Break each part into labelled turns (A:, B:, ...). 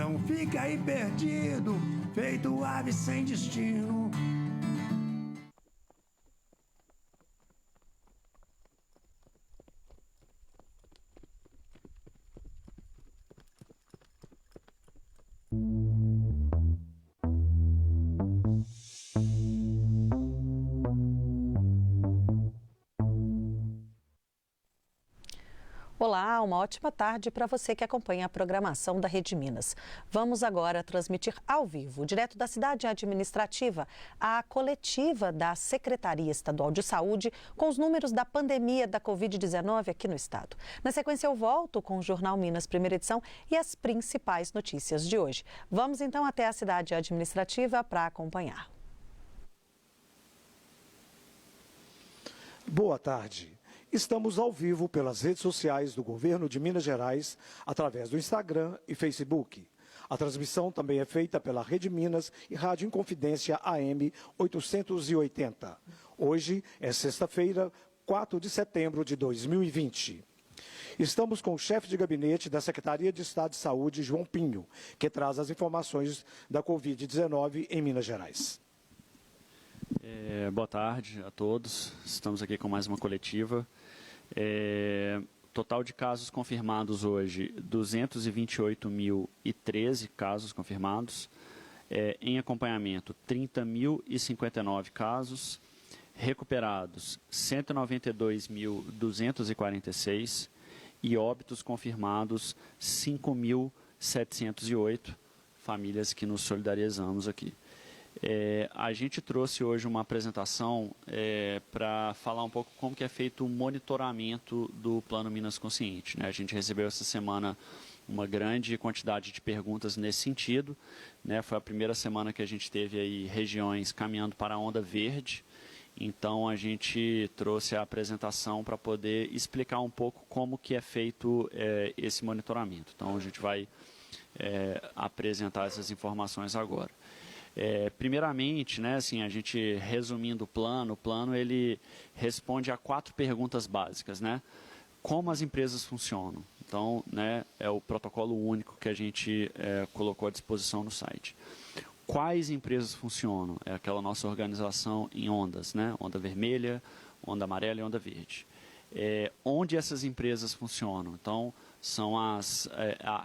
A: Não fica aí perdido, feito ave sem destino.
B: Olá, uma ótima tarde para você que acompanha a programação da Rede Minas. Vamos agora transmitir ao vivo, direto da cidade administrativa, a coletiva da Secretaria Estadual de Saúde com os números da pandemia da Covid-19 aqui no estado. Na sequência, eu volto com o Jornal Minas, primeira edição, e as principais notícias de hoje. Vamos então até a cidade administrativa para acompanhar.
C: Boa tarde. Estamos ao vivo pelas redes sociais do Governo de Minas Gerais, através do Instagram e Facebook. A transmissão também é feita pela Rede Minas e Rádio Inconfidência AM 880. Hoje é sexta-feira, 4 de setembro de 2020. Estamos com o chefe de gabinete da Secretaria de Estado de Saúde, João Pinho, que traz as informações da Covid-19 em Minas Gerais.
D: Boa tarde a todos. Estamos aqui com mais uma coletiva. Total de casos confirmados hoje, 228.013 casos confirmados. Em acompanhamento, 30.059 casos. Recuperados, 192.246. E óbitos confirmados, 5.708. Famílias que nos solidarizamos aqui. A gente trouxe hoje uma apresentação para falar um pouco como que é feito o monitoramento do Plano Minas Consciente, né? A gente recebeu essa semana uma grande quantidade de perguntas nesse sentido, né? Foi a primeira semana que a gente teve aí regiões caminhando para a onda verde, então a gente trouxe a apresentação para poder explicar um pouco como que é feito esse monitoramento. Então a gente vai apresentar essas informações agora. Primeiramente, né, assim, a gente resumindo o plano ele responde a 4 perguntas básicas, né? Como as empresas funcionam? Então, né, é o protocolo único que a gente colocou à disposição no site. Quais empresas funcionam? É aquela nossa organização em ondas, né? Onda vermelha, onda amarela e onda verde. Onde essas empresas funcionam? Então, são a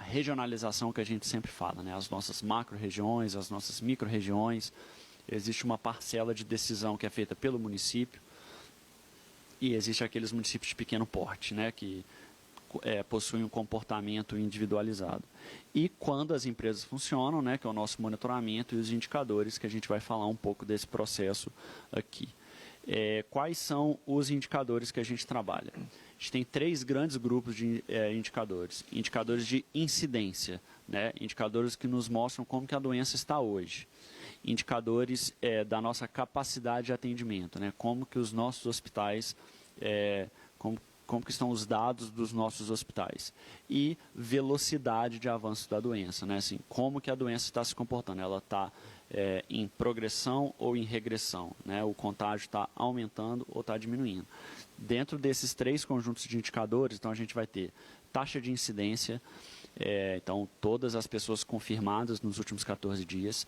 D: regionalização que a gente sempre fala, né? As nossas macro-regiões, as nossas micro-regiões. Existe uma parcela de decisão que é feita pelo município e existe aqueles municípios de pequeno porte, né? Que possuem um comportamento individualizado. E quando as empresas funcionam, né? Que é o nosso monitoramento e os indicadores, que a gente vai falar um pouco desse processo aqui. Quais são os indicadores que a gente trabalha? A gente tem 3 grandes grupos de indicadores. Indicadores de incidência, né? Indicadores que nos mostram como que a doença está hoje. Indicadores da nossa capacidade de atendimento, né? Como que os nossos hospitais, como que estão os dados dos nossos hospitais. E velocidade de avanço da doença, né? Assim, como que a doença está se comportando. Ela está em progressão ou em regressão, né? O contágio está aumentando ou está diminuindo. Dentro desses 3 conjuntos de indicadores, então a gente vai ter taxa de incidência, então todas as pessoas confirmadas nos últimos 14 dias,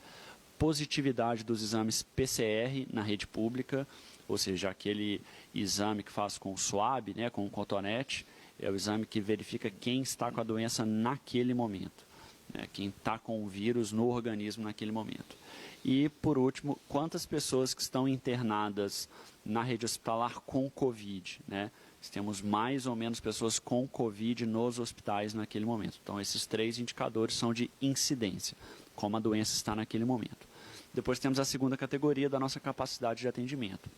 D: positividade dos exames PCR na rede pública, ou seja, aquele exame que faz com o swab, né, com o cotonete, é o exame que verifica quem está com a doença naquele momento, né, quem está com o vírus no organismo naquele momento. E, por último, quantas pessoas que estão internadas na rede hospitalar com Covid, né? Se temos mais ou menos pessoas com Covid nos hospitais naquele momento. Então, esses 3 indicadores são de incidência, como a doença está naquele momento. Depois temos a segunda categoria da nossa capacidade de atendimento.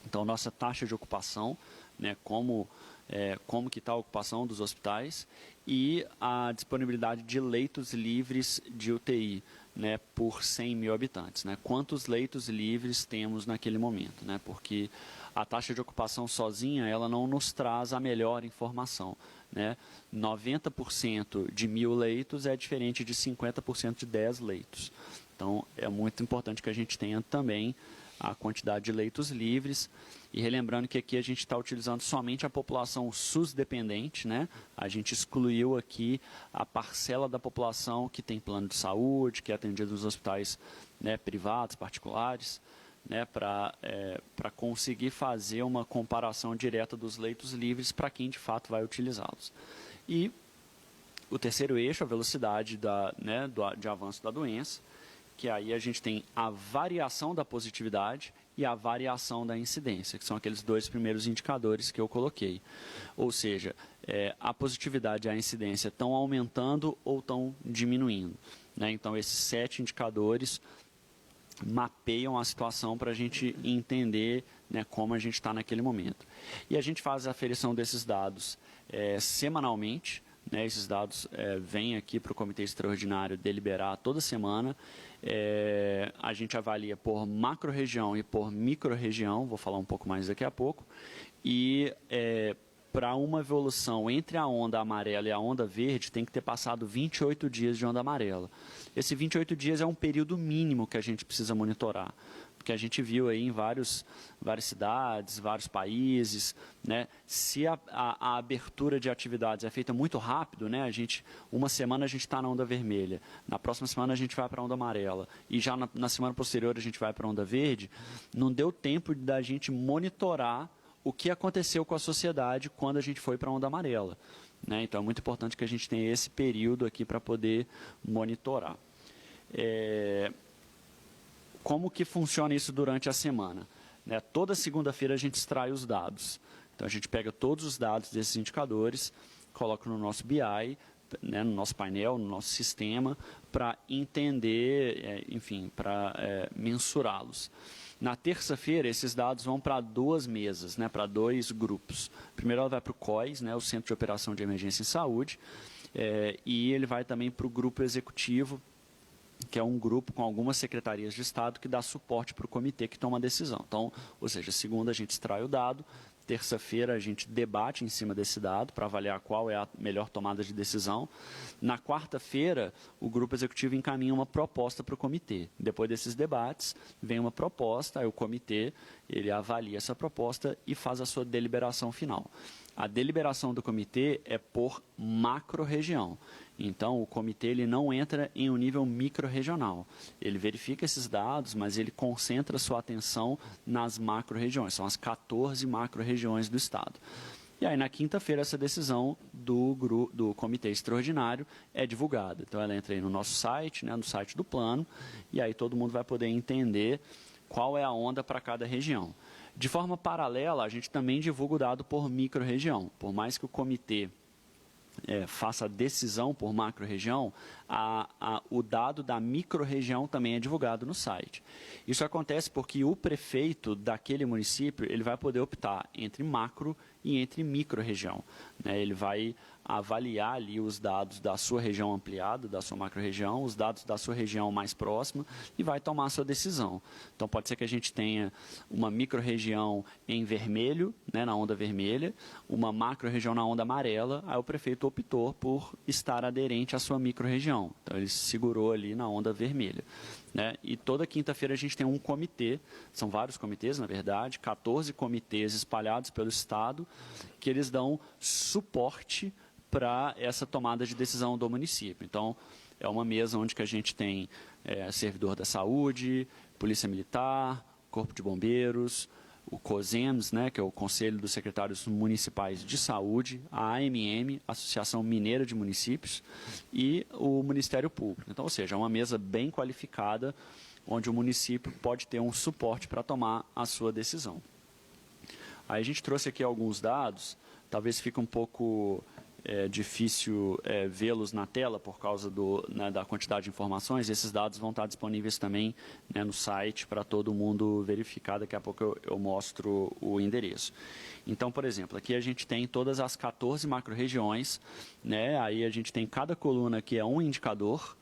D: Então, nossa taxa de ocupação, né, como que está a ocupação dos hospitais e a disponibilidade de leitos livres de UTI, né, por 100 mil habitantes. Né? Quantos leitos livres temos naquele momento? Né? Porque a taxa de ocupação sozinha ela não nos traz a melhor informação. Né? 90% de 1.000 leitos é diferente de 50% de 10 leitos. Então, é muito importante que a gente tenha também a quantidade de leitos livres. E relembrando que aqui a gente está utilizando somente a população SUS dependente, né? A gente excluiu aqui a parcela da população que tem plano de saúde, que é atendida nos hospitais, né, privados, particulares, né, para conseguir fazer uma comparação direta dos leitos livres para quem de fato vai utilizá-los. E o terceiro eixo, a velocidade de avanço da doença, que aí a gente tem a variação da positividade e a variação da incidência, que são aqueles dois primeiros indicadores que eu coloquei. Ou seja, a positividade e a incidência estão aumentando ou estão diminuindo, né? Então, esses 7 indicadores mapeiam a situação para a gente entender, né, como a gente está naquele momento. E a gente faz a aferição desses dados semanalmente, né? Esses dados vêm aqui para o Comitê Extraordinário deliberar toda semana. A gente avalia por macro-região e por micro-região, vou falar um pouco mais daqui a pouco, e para uma evolução entre a onda amarela e a onda verde, tem que ter passado 28 dias de onda amarela. Esse 28 dias é um período mínimo que a gente precisa monitorar, porque a gente viu aí em várias cidades, vários países, né? Se a abertura de atividades é feita muito rápido, né? Uma semana a gente está na onda vermelha, na próxima semana a gente vai para a onda amarela, e já na semana posterior a gente vai para a onda verde, não deu tempo da gente monitorar o que aconteceu com a sociedade quando a gente foi para a onda amarela, né? Então é muito importante que a gente tenha esse período aqui para poder monitorar. Como que funciona isso durante a semana? Né? Toda segunda-feira a gente extrai os dados. Então, a gente pega todos os dados desses indicadores, coloca no nosso BI, né, no nosso painel, no nosso sistema, para entender, enfim, para mensurá-los. Na terça-feira, esses dados vão para 2 mesas, né, para 2 grupos. Primeiro, ela vai para o COIS, né, o Centro de Operação de Emergência em Saúde, e ele vai também para o grupo executivo, que é um grupo com algumas secretarias de Estado que dá suporte para o comitê que toma a decisão. Então, ou seja, segunda a gente extrai o dado, terça-feira a gente debate em cima desse dado para avaliar qual é a melhor tomada de decisão. Na quarta-feira, o grupo executivo encaminha uma proposta para o comitê. Depois desses debates, vem uma proposta, aí o comitê ele avalia essa proposta e faz a sua deliberação final. A deliberação do comitê é por macro-região. Então, o comitê ele não entra em um nível micro-regional. Ele verifica esses dados, mas ele concentra sua atenção nas macro-regiões. São as 14 macro-regiões do Estado. E aí, na quinta-feira, essa decisão do Comitê Extraordinário é divulgada. Então, ela entra aí no nosso site, né, no site do plano, e aí todo mundo vai poder entender qual é a onda para cada região. De forma paralela, a gente também divulga o dado por micro-região. Por mais que o comitê faça a decisão por macro-região, o dado da micro-região também é divulgado no site. Isso acontece porque o prefeito daquele município ele vai poder optar entre macro e entre micro-região, né? Ele vai avaliar ali os dados da sua região ampliada, da sua macro-região, os dados da sua região mais próxima e vai tomar a sua decisão. Então, pode ser que a gente tenha uma micro-região em vermelho, né, na onda vermelha, uma macro-região na onda amarela, aí o prefeito optou por estar aderente à sua micro-região. Então, ele se segurou ali na onda vermelha, né? E toda quinta-feira a gente tem um comitê, são vários comitês, na verdade, 14 comitês espalhados pelo Estado, que eles dão suporte para essa tomada de decisão do município. Então, é uma mesa onde que a gente tem servidor da saúde, polícia militar, corpo de bombeiros, o COSEMS, né, que é o Conselho dos Secretários Municipais de Saúde, a AMM, Associação Mineira de Municípios, e o Ministério Público. Então, ou seja, é uma mesa bem qualificada, onde o município pode ter um suporte para tomar a sua decisão. Aí a gente trouxe aqui alguns dados, talvez fique um pouco difícil vê-los na tela por causa da quantidade de informações. Esses dados vão estar disponíveis também, né, no site para todo mundo verificar. Daqui a pouco eu mostro o endereço. Então, por exemplo, aqui a gente tem todas as 14 macro-regiões, né? Aí a gente tem cada coluna que é um indicador.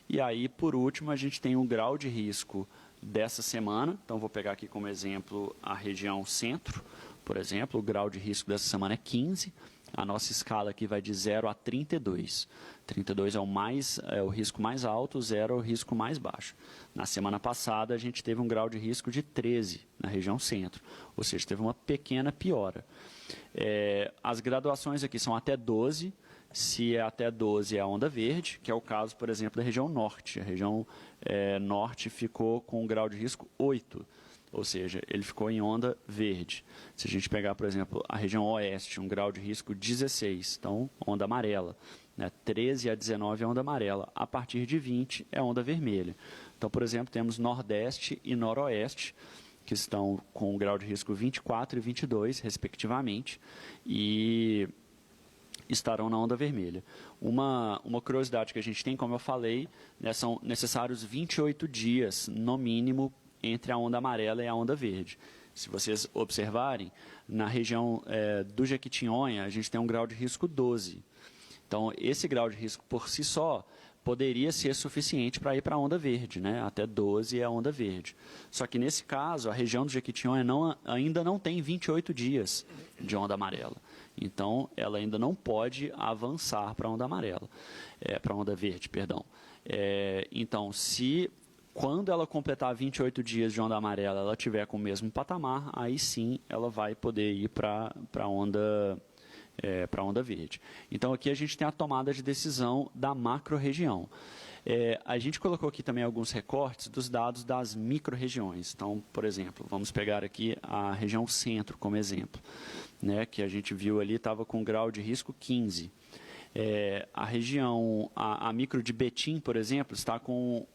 D: E aí, por último, a gente tem o grau de risco dessa semana. Então, vou pegar aqui como exemplo a região centro. Por exemplo, o grau de risco dessa semana é 15. A nossa escala aqui vai de 0 a 32. 32 é o risco mais alto, 0 é o risco mais baixo. Na semana passada, a gente teve um grau de risco de 13 na região centro, ou seja, teve uma pequena piora. As graduações aqui são até 12, se é até 12 é a onda verde, que é o caso, por exemplo, da região norte. A região norte ficou com um grau de risco 8, ou seja, ele ficou em onda verde. Se a gente pegar, por exemplo, a região oeste, um grau de risco 16, então onda amarela. 13 a 19 é onda amarela, a partir de 20 é onda vermelha. Então, por exemplo, temos nordeste e noroeste, que estão com um grau de risco 24 e 22, respectivamente, e estarão na onda vermelha. Uma curiosidade que a gente tem, como eu falei, são necessários 28 dias, no mínimo, entre a onda amarela e a onda verde. Se vocês observarem, na região do Jequitinhonha, a gente tem um grau de risco 12. Então, esse grau de risco por si só poderia ser suficiente para ir para a onda verde, até 12 é a onda verde. Só que, nesse caso, a região do Jequitinhonha ainda não tem 28 dias de onda amarela. Então, ela ainda não pode avançar para a onda amarela, para a onda verde, perdão. Então, quando ela completar 28 dias de onda amarela, ela tiver com o mesmo patamar, aí sim ela vai poder ir para a onda verde. Então, aqui a gente tem a tomada de decisão da macro-região. A gente colocou aqui também alguns recortes dos dados das micro-regiões. Então, por exemplo, vamos pegar aqui a região centro como exemplo, que a gente viu ali estava com grau de risco 15. A micro de Betim, por exemplo, está com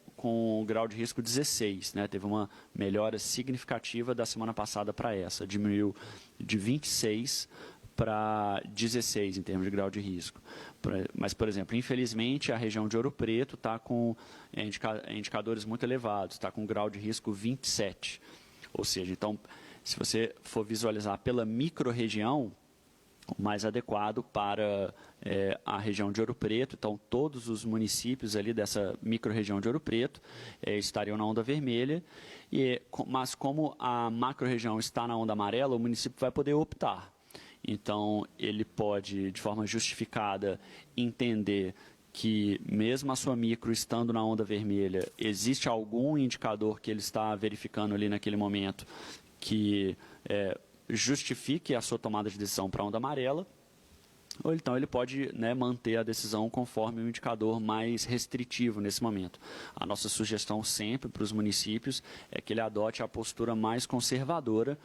D: grau de risco 16, teve uma melhora significativa da semana passada para essa, diminuiu de 26 para 16 em termos de grau de risco. Mas, por exemplo, infelizmente, a região de Ouro Preto está com indicadores muito elevados, está com grau de risco 27. Ou seja, então, se você for visualizar pela micro-região, o mais adequado para a região de Ouro Preto, então todos os municípios ali dessa micro-região de Ouro Preto estariam na onda vermelha, mas como a macro-região está na onda amarela, o município vai poder optar. Então, ele pode, de forma justificada, entender que, mesmo a sua micro estando na onda vermelha, existe algum indicador que ele está verificando ali naquele momento que justifique a sua tomada de decisão para a onda amarela, ou então ele pode manter a decisão conforme o indicador mais restritivo nesse momento. A nossa sugestão sempre para os municípios é que ele adote a postura mais conservadora,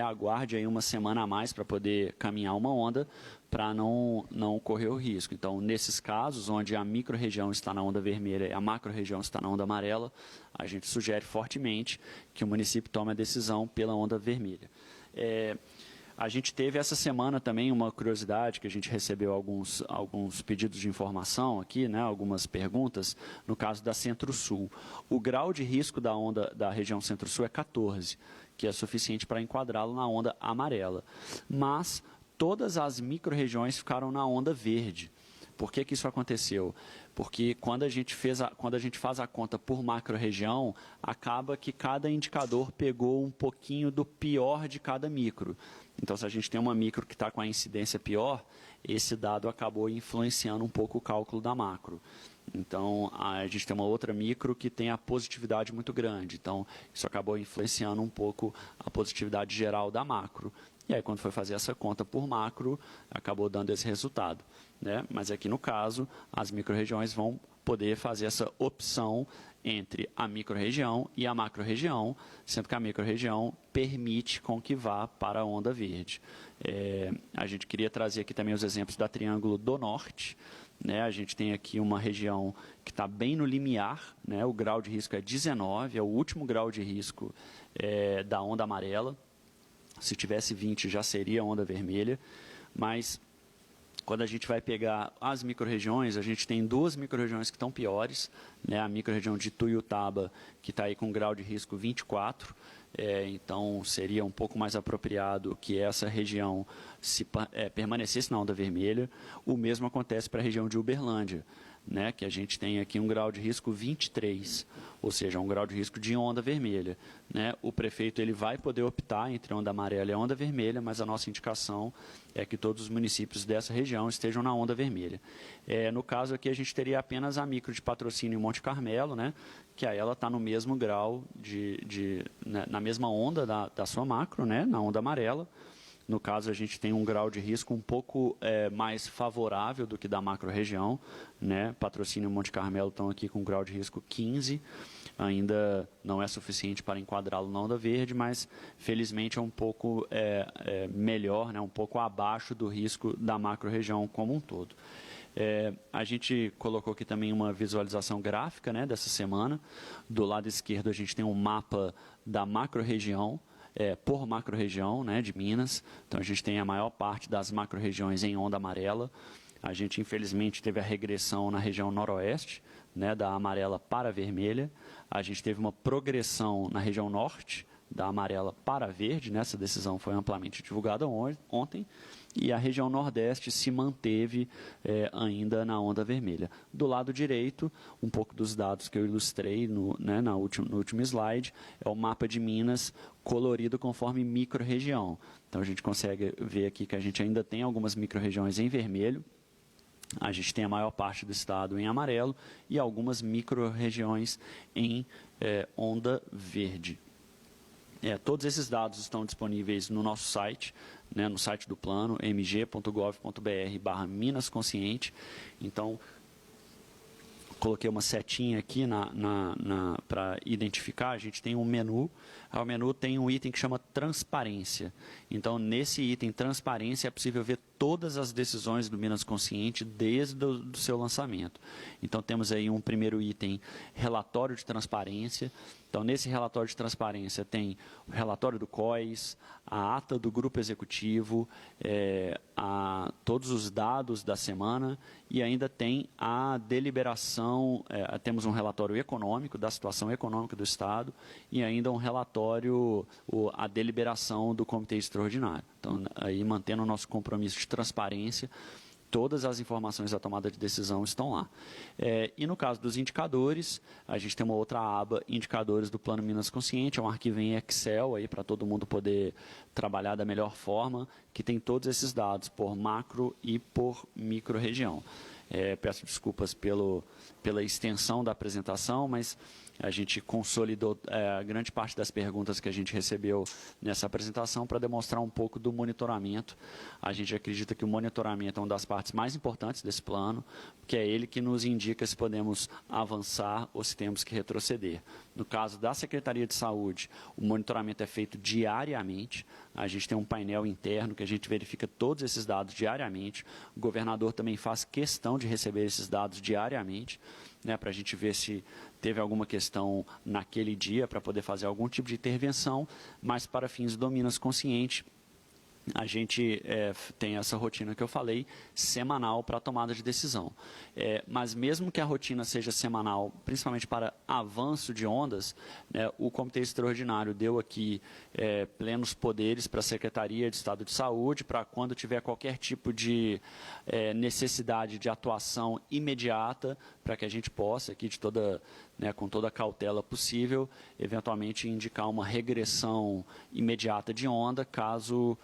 D: aguarde aí uma semana a mais para poder caminhar uma onda, para não correr o risco. Então, nesses casos, onde a micro-região está na onda vermelha e a macro-região está na onda amarela, a gente sugere fortemente que o município tome a decisão pela onda vermelha. A gente teve essa semana também uma curiosidade, que a gente recebeu alguns pedidos de informação aqui, algumas perguntas, no caso da Centro-Sul. O grau de risco da onda da região Centro-Sul é 14, que é suficiente para enquadrá-lo na onda amarela. Mas todas as micro-regiões ficaram na onda verde. Por que isso aconteceu? Porque quando a gente faz a conta por macro-região, acaba que cada indicador pegou um pouquinho do pior de cada micro. Então, se a gente tem uma micro que está com a incidência pior, esse dado acabou influenciando um pouco o cálculo da macro. Então, a gente tem uma outra micro que tem a positividade muito grande. Então, isso acabou influenciando um pouco a positividade geral da macro. E aí, quando foi fazer essa conta por macro, acabou dando esse resultado. Mas aqui, no caso, as micro-regiões vão poder fazer essa opção entre a micro-região e a macro-região, sendo que a micro-região permite com que vá para a onda verde. A gente queria trazer aqui também os exemplos da Triângulo do Norte. A gente tem aqui uma região que está bem no limiar, o grau de risco é 19, é o último grau de risco da onda amarela. Se tivesse 20, já seria onda vermelha, mas quando a gente vai pegar as micro-regiões, a gente tem duas micro-regiões que estão piores, a micro-região de Tuiutaba, que está aí com grau de risco 24, então seria um pouco mais apropriado que essa região permanecesse na onda vermelha. O mesmo acontece para a região de Uberlândia. né, que a gente tem aqui um grau de risco 23, ou seja, um grau de risco de onda vermelha, né? O prefeito ele vai poder optar entre onda amarela e onda vermelha, mas a nossa indicação é que todos os municípios dessa região estejam na onda vermelha. No caso aqui, a gente teria apenas a micro de Patrocínio em Monte Carmelo, né, que aí ela está no mesmo grau, né, na mesma onda da sua macro, né, na onda amarela. No caso, a gente tem um grau de risco um pouco mais favorável do que da macro-região, né? Patrocínio e Monte Carmelo estão aqui com um grau de risco 15, ainda não é suficiente para enquadrá-lo na onda verde, mas felizmente é um pouco melhor, né? Um pouco abaixo do risco da macro-região como um todo. A gente colocou aqui também uma visualização gráfica, né, dessa semana. Do lado esquerdo a gente tem um mapa da macro-região, por macro-região, né, de Minas. Então, a gente tem a maior parte das macro-regiões em onda amarela. A gente, infelizmente, teve a regressão na região noroeste, né, da amarela para a vermelha. A gente teve uma progressão na região norte, da amarela para a verde, né? Essa decisão foi amplamente divulgada ontem. E a região nordeste se manteve ainda na onda vermelha. Do lado direito, um pouco dos dados que eu ilustrei no último slide, é o mapa de Minas colorido conforme micro-região. Então, a gente consegue ver aqui que a gente ainda tem algumas micro-regiões em vermelho, a gente tem a maior parte do estado em amarelo e algumas micro-regiões em onda verde. Todos esses dados estão disponíveis no nosso site, né, no site do plano, mg.gov.br/minasconsciente. Então, coloquei uma setinha aqui para identificar. A gente tem um menu. O menu tem um item que chama transparência. Então, nesse item transparência, é possível ver todas as decisões do Minas Consciente desde o seu lançamento. Então, temos aí um primeiro item, relatório de transparência. Então, nesse relatório de transparência tem o relatório do COIS, a ata do grupo executivo, todos os dados da semana e ainda tem a deliberação, temos um relatório econômico, da situação econômica do Estado e ainda um relatório, a deliberação do Comitê Extraordinário. Então, aí mantendo o nosso compromisso de transparência, todas as informações da tomada de decisão estão lá. E no caso dos indicadores, a gente tem uma outra aba, indicadores do Plano Minas Consciente, é um arquivo em Excel aí para todo mundo poder trabalhar da melhor forma, que tem todos esses dados por macro e por micro-região. Peço desculpas pela extensão da apresentação, mas a gente consolidou a grande parte das perguntas que a gente recebeu nessa apresentação para demonstrar um pouco do monitoramento. A gente acredita que o monitoramento é uma das partes mais importantes desse plano, porque é ele que nos indica se podemos avançar ou se temos que retroceder. No caso da Secretaria de Saúde, o monitoramento é feito diariamente. A gente tem um painel interno que a gente verifica todos esses dados diariamente. O governador também faz questão de receber esses dados diariamente, né, para a gente ver se teve alguma questão naquele dia para poder fazer algum tipo de intervenção, mas para fins do Minas Consciente, a gente tem essa rotina que eu falei, semanal para a tomada de decisão. Mas mesmo que a rotina seja semanal, principalmente para avanço de ondas, né, o Comitê Extraordinário deu aqui plenos poderes para a Secretaria de Estado de Saúde, para quando tiver qualquer tipo de necessidade de atuação imediata, para que a gente possa, aqui com toda a cautela possível, eventualmente indicar uma regressão imediata de onda, caso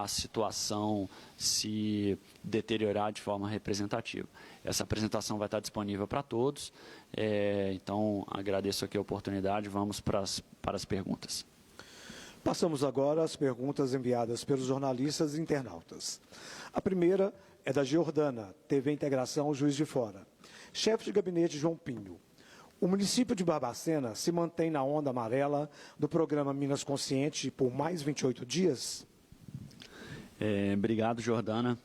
D: a situação se deteriorar de forma representativa. Essa apresentação vai estar disponível para todos, então agradeço aqui a oportunidade, vamos para as perguntas.
C: Passamos agora às perguntas enviadas pelos jornalistas e internautas. A primeira é da Giordana, TV Integração Juiz de Fora. Chefe de gabinete João Pinho. O município de Barbacena se mantém na onda amarela do programa Minas Consciente por mais 28 dias?
D: Obrigado, Jordana.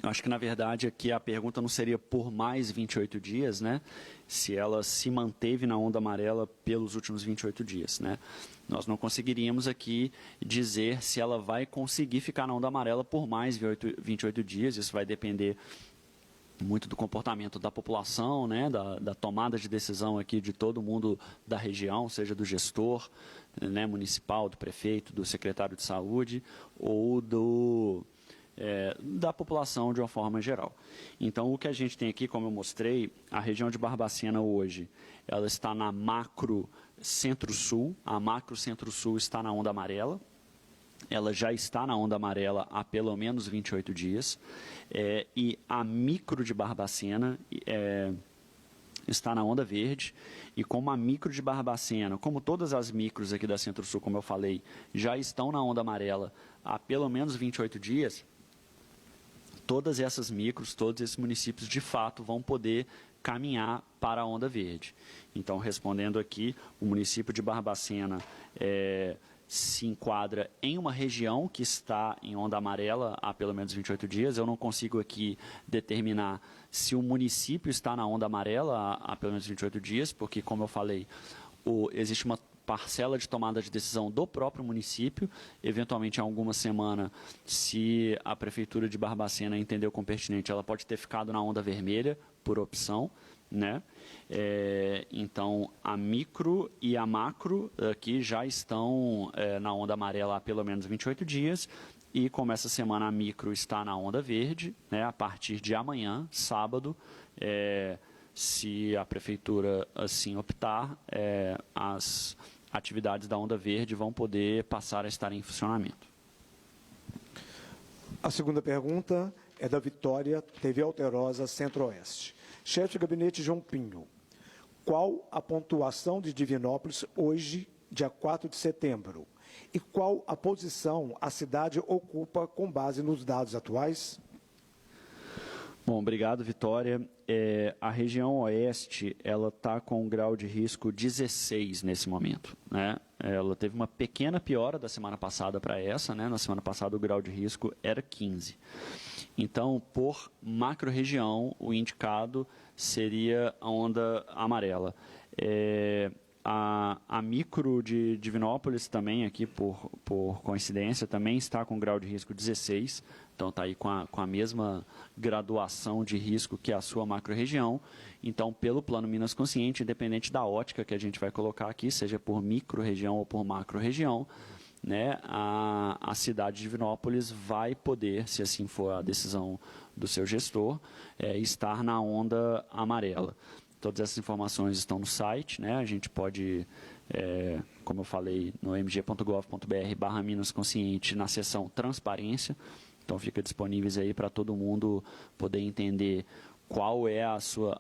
D: Acho que, na verdade, aqui a pergunta não seria por mais 28 dias, né? Se ela se manteve na onda amarela pelos últimos 28 dias, né? Nós não conseguiríamos aqui dizer se ela vai conseguir ficar na onda amarela por mais 28 dias. Isso vai depender muito do comportamento da população, né, da tomada de decisão aqui de todo mundo da região, seja do gestor, né, municipal, do prefeito, do secretário de saúde ou da população de uma forma geral. Então, o que a gente tem aqui, como eu mostrei, a região de Barbacena hoje, ela está na macro centro-sul, a macro centro-sul está na onda amarela, ela já está na onda amarela há pelo menos 28 dias, e a micro de Barbacena está na onda verde, e como a micro de Barbacena, como todas as micros aqui da Centro-Sul, como eu falei, já estão na onda amarela há pelo menos 28 dias, todas essas micros, todos esses municípios, de fato, vão poder caminhar para a onda verde. Então, respondendo aqui, o município de Barbacena se enquadra em uma região que está em onda amarela há pelo menos 28 dias. Eu não consigo aqui determinar se o município está na onda amarela há pelo menos 28 dias, porque, como eu falei, existe uma parcela de tomada de decisão do próprio município. Eventualmente, em alguma semana, se a Prefeitura de Barbacena entendeu como pertinente, ela pode ter ficado na onda vermelha, por opção, né? Então, a micro e a macro aqui já estão na onda amarela há pelo menos 28 dias, e como essa semana a micro está na onda verde, né, a partir de amanhã, sábado, se a Prefeitura assim optar, as atividades da onda verde vão poder passar a estar em funcionamento.
C: A segunda pergunta é da Vitória, TV Alterosa, Centro-Oeste. Chefe de Gabinete João Pinho, qual a pontuação de Divinópolis hoje, dia 4 de setembro? E qual a posição a cidade ocupa com base nos dados atuais?
D: Bom, obrigado, Vitória. A região oeste, ela está com um grau de risco 16 nesse momento, né? Ela teve uma pequena piora da semana passada para essa, né? Na semana passada o grau de risco era 15. Então, por macro-região, o indicado seria a onda amarela. A micro de Divinópolis também, aqui por coincidência, também está com grau de risco 16. Então, está aí com a mesma graduação de risco que a sua macro-região. Então, pelo Plano Minas Consciente, independente da ótica que a gente vai colocar aqui, seja por micro-região ou por macro-região, né, a cidade de Divinópolis vai poder, se assim for a decisão do seu gestor, estar na onda amarela. Todas essas informações estão no site, né? A gente pode, como eu falei, no mg.gov.br/Minas Consciente, na seção Transparência. Então, fica disponíveis aí para todo mundo poder entender qual é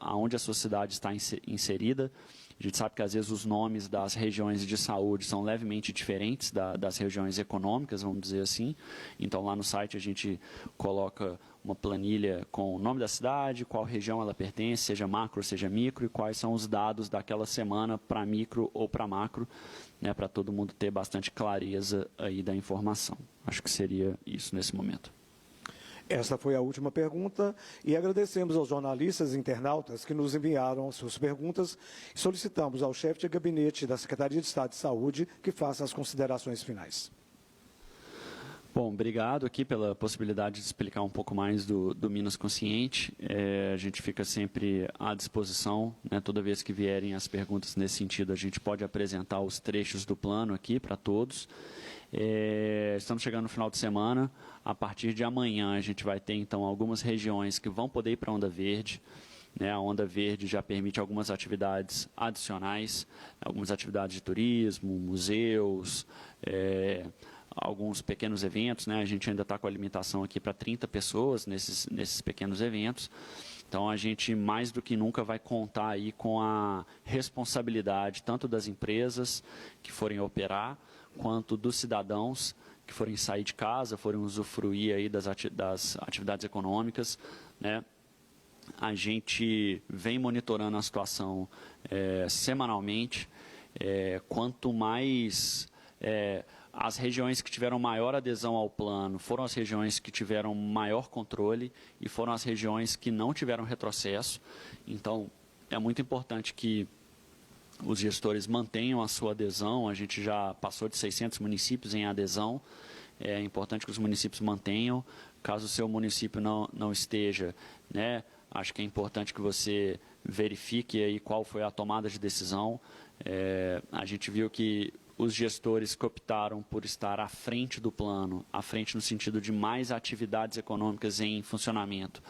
D: aonde a sua cidade está inserida. A gente sabe que, às vezes, os nomes das regiões de saúde são levemente diferentes das regiões econômicas, vamos dizer assim. Então, lá no site, a gente coloca uma planilha com o nome da cidade, qual região ela pertence, seja macro, seja micro, e quais são os dados daquela semana para micro ou para macro, né, para todo mundo ter bastante clareza aí da informação. Acho que seria isso nesse momento.
C: Essa foi a última pergunta e agradecemos aos jornalistas e internautas que nos enviaram suas perguntas e solicitamos ao chefe de gabinete da Secretaria de Estado de Saúde que faça as considerações finais.
D: Bom, obrigado aqui pela possibilidade de explicar um pouco mais do Minas Consciente. A gente fica sempre à disposição, né? Toda vez que vierem as perguntas nesse sentido, a gente pode apresentar os trechos do plano aqui para todos. Estamos chegando no final de semana. A partir de amanhã, a gente vai ter, então, algumas regiões que vão poder ir para a onda verde. Né? A onda verde já permite algumas atividades adicionais, algumas atividades de turismo, museus, alguns pequenos eventos, né? A gente ainda está com a limitação aqui para 30 pessoas nesses pequenos eventos. Então, a gente, mais do que nunca, vai contar aí com a responsabilidade tanto das empresas que forem operar, quanto dos cidadãos que forem sair de casa, forem usufruir aí das atividades econômicas, né? A gente vem monitorando a situação semanalmente. Quanto mais as regiões que tiveram maior adesão ao plano foram as regiões que tiveram maior controle e foram as regiões que não tiveram retrocesso. Então, é muito importante que os gestores mantenham a sua adesão. A gente já passou de 600 municípios em adesão. É importante que os municípios mantenham. Caso o seu município não esteja, né, acho que é importante que você verifique aí qual foi a tomada de decisão. A gente viu que os gestores que optaram por estar à frente do plano, à frente no sentido de mais atividades econômicas em funcionamento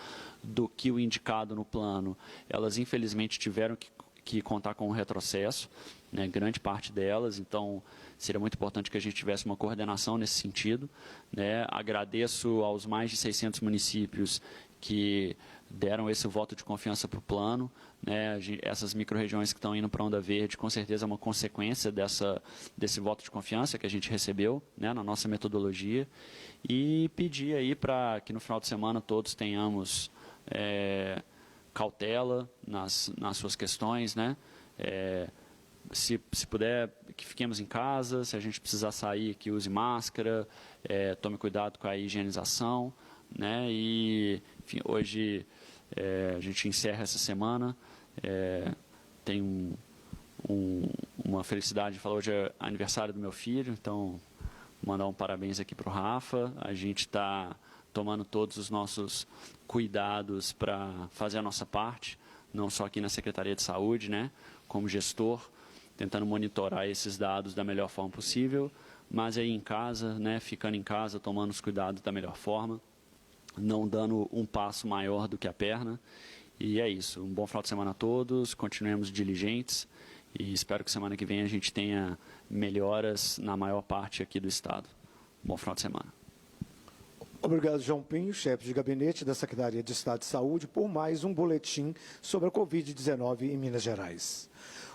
D: do que o indicado no plano, elas infelizmente tiveram que contar com um retrocesso, né, grande parte delas, então seria muito importante que a gente tivesse uma coordenação nesse sentido, né. Agradeço aos mais de 600 municípios que deram esse voto de confiança para o plano, né. Essas micro-regiões que estão indo para a Onda Verde, com certeza é uma consequência desse voto de confiança que a gente recebeu, né, na nossa metodologia, e pedir aí para que no final de semana todos tenhamos cautela nas suas questões, né. Se puder, que fiquemos em casa, se a gente precisar sair, que use máscara, tome cuidado com a higienização, né, e enfim, hoje a gente encerra essa semana, tem uma felicidade de falar, hoje é aniversário do meu filho, então mandar um parabéns aqui para o Rafa, a gente está tomando todos os nossos cuidados para fazer a nossa parte, não só aqui na Secretaria de Saúde, né, como gestor, tentando monitorar esses dados da melhor forma possível, mas aí em casa, né, ficando em casa, tomando os cuidados da melhor forma, não dando um passo maior do que a perna. E é isso. Um bom final de semana a todos, continuemos diligentes e espero que semana que vem a gente tenha melhoras na maior parte aqui do estado. Bom final de semana.
C: Obrigado, João Pinho, chefe de gabinete da Secretaria de Estado de Saúde, por mais um boletim sobre a Covid-19 em Minas Gerais.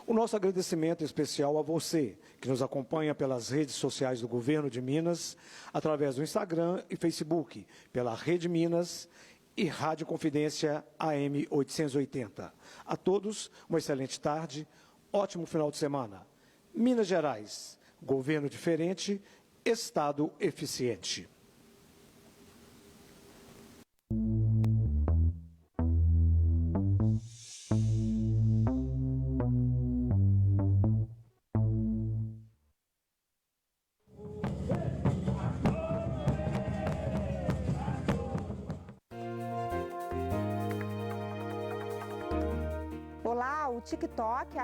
C: O nosso agradecimento especial a você, que nos acompanha pelas redes sociais do Governo de Minas, através do Instagram e Facebook, pela Rede Minas e Rádio Confidência AM 880. A todos, uma excelente tarde, ótimo final de semana. Minas Gerais, governo diferente, Estado eficiente.
E: Olá, o TikTok